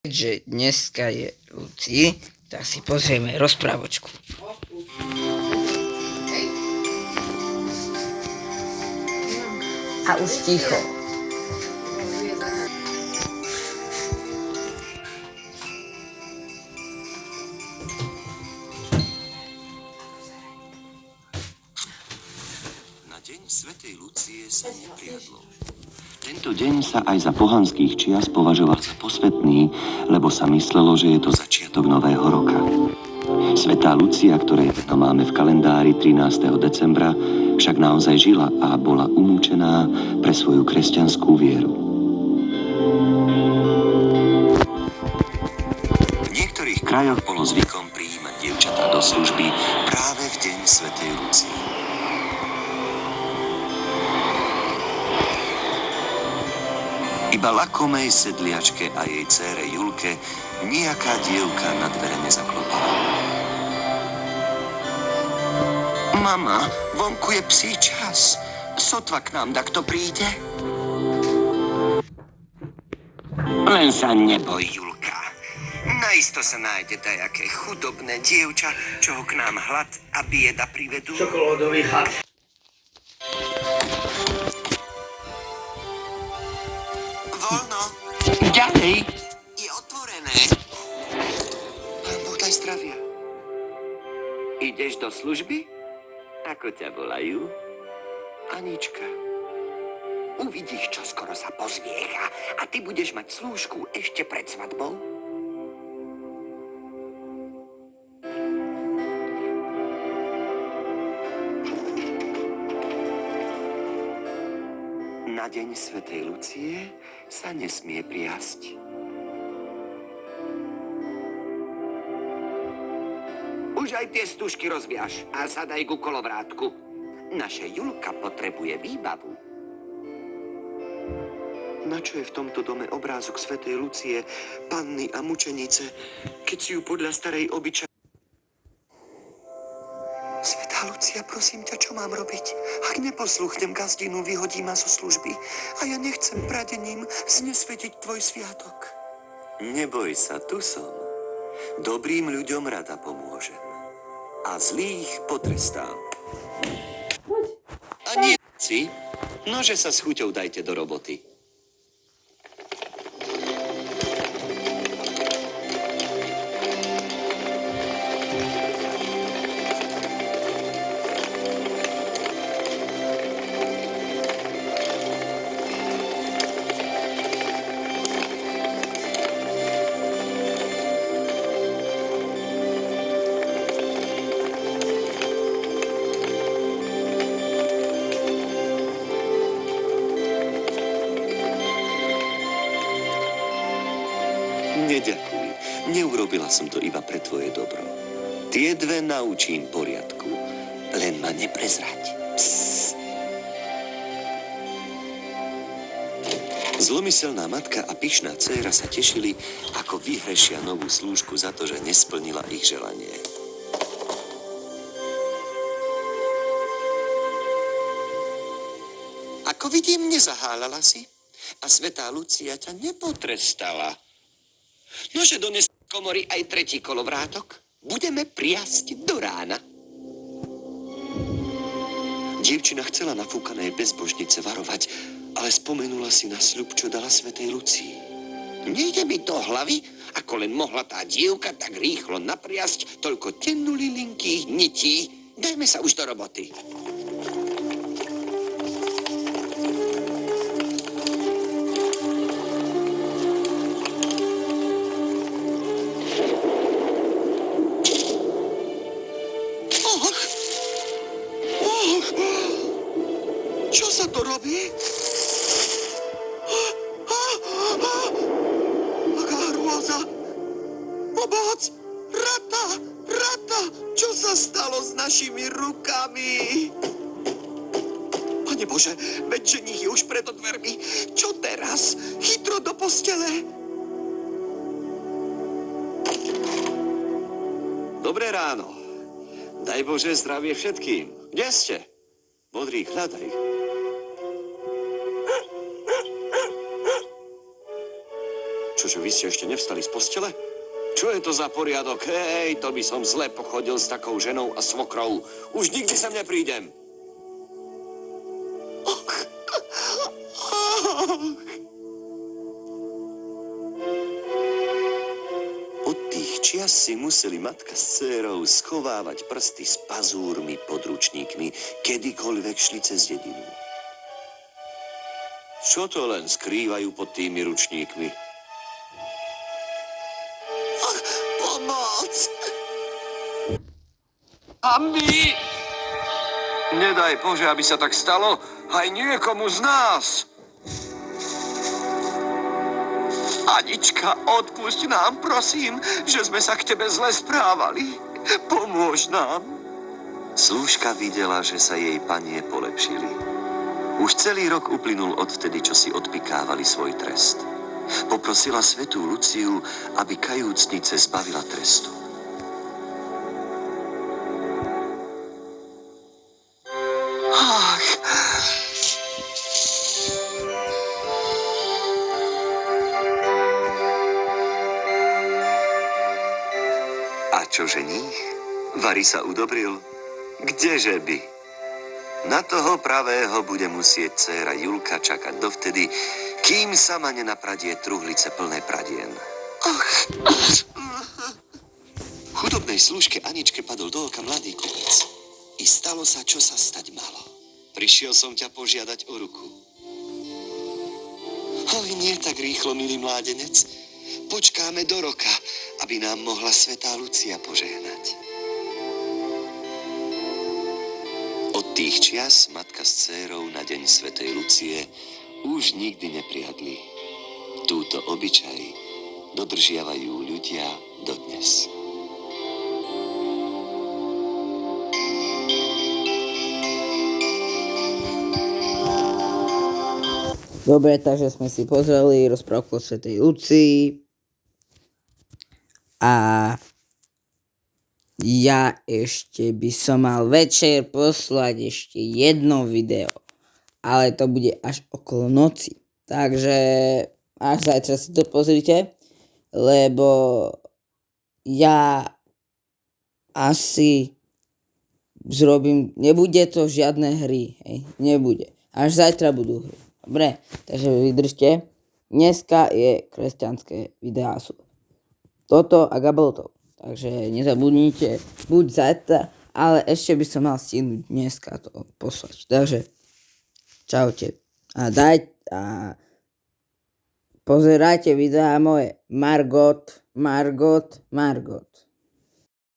Keďže dneska je Lucii, tak si pozrieme rozprávočku. A už ticho. Na deň svätej Lucie sa nepriadlo. Tento deň sa aj za pohanských čias považoval za posvätný, lebo sa myslelo, že je to začiatok nového roka. Svätá Lucia, ktorej meno máme v kalendári 13. decembra, však naozaj žila a bola umúčená pre svoju kresťanskú vieru. V niektorých krajoch bolo zvykom prijímať dievčatá do služby práve v deň svätej Lucie. Iba lakomej sedliačke a jej dcére Julke nejaká dievka na dvere nezaklopala. Mama, vonku je psí čas. Sotva k nám takto príde. Len sa neboj, Julka. Najisto sa nájde dajaké chudobné dievča, čo ho k nám hlad a bieda privedú. Čokoládový had. Voľno. Ďalej. Je otvorené. Pán Boh daj zdravia. Ideš do služby? Ako ťa volajú? Anička. Uvidíš, čo skoro sa pozviecha a ty budeš mať slúžku ešte pred svadbou? Na deň svätej Lucie sa nesmie priasť. Už aj tie stužky rozviaž a zadaj ku kolovrátku. Naše Julka potrebuje výbavu. Na čo je v tomto dome obrázok svätej Lucie, panny a mučenice, keď si ju podľa starej obyčaj... Svätá Lucia, prosím ťa, čo mám robiť? Ak neposlúchnem gazdinu, vyhodí ma zo služby a ja nechcem pradením znesvetiť tvoj sviatok. Neboj sa, tu som. Dobrým ľuďom rada pomôžem a zlých potrestám. A nie si, nože sa s chuťou dajte do roboty. Neďakuj, neurobila som to iba pre tvoje dobro. Tie dve naučím poriadku, len ma neprezrať. Psst. Zlomyselná matka a pyšná dcéra sa tešili, ako vyhrešia novú slúžku za to, že nesplnila ich želanie. Ako vidím, nezahálala si a svätá Lucia ťa nepotrestala. Nože dones komory aj tretí kolovrátok. Budeme priasť do rána. Dievčina chcela nafúkanej bezbožnice varovať, ale spomenula si na sľub, čo dala svätej Lucii. Nejde mi do hlavy, ako len mohla tá dievka tak rýchlo napriasť toľko tennulilinkých nití. Dajme sa už do roboty. Čo sa to robí? Aká hrôza! Pomoc! Rata! Rata! Čo sa stalo s našimi rukami? Pane Bože, veď ženích je už pred dvermi. Čo teraz? Chytro do postele! Dobré ráno. Daj Bože zdravie všetkým. Kde ste? Modrý, hľadaj. Čo Čože, vy ste ešte nevstali z postele? Čo je to za poriadok? Hej, to by som zle pochodil s takou ženou a svokrou. Už nikdy sem neprídem. Od tých čias si museli matka s dcérou schovávať prsty s pazúrmi pod ručníkmi, kedykoľvek šli cez dedinu. Čo to len skrývajú pod tými ručníkmi? Pomoc! Ambi! Nedaj Bože, aby sa tak stalo aj niekomu z nás. Anička, odpusť nám, prosím, že sme sa k tebe zle správali. Pomôž nám. Slúžka videla, že sa jej panie polepšili. Už celý rok uplynul odvtedy, čo si odpikávali svoj trest. Poprosila svätú Luciu, aby kajúcnice zbavila trestu. Ach. A čo ženích? Vary sa udobril? Kdeže by? Na toho pravého bude musieť dcéra Julka čakať dovtedy, kým sama nenapradie truhlice plné pradien. Chudobnej slúžke Aničke padol do oka mladý kupec. I stalo sa, čo sa stať malo. Prišiel som ťa požiadať o ruku. Oj, nie tak rýchlo, milý mládenec. Počkáme do roka, aby nám mohla svätá Lucia požehnať. Od tých čias matka s dcérou na deň svätej Lucie už nikdy nepriadli. Túto obyčaj dodržiavajú ľudia dodnes. Dobre, takže sme si pozreli rozprávku o svätej Lucii. A ja ešte by som mal večer poslať ešte jedno video. Ale to bude až okolo noci. Takže až zajtra si to pozrite. Lebo ja asi zrobím, nebude to žiadne hry. Hej, nebude. Až zajtra budú hry. Dobre, takže vydržte. Dneska je kresťanské videá sú toto a Gaboltov. Takže nezabudnite, buď zajtra, ale ešte by som mal stihnúť dneska to poslať. Takže čaute. A pozerajte videá moje. Margot.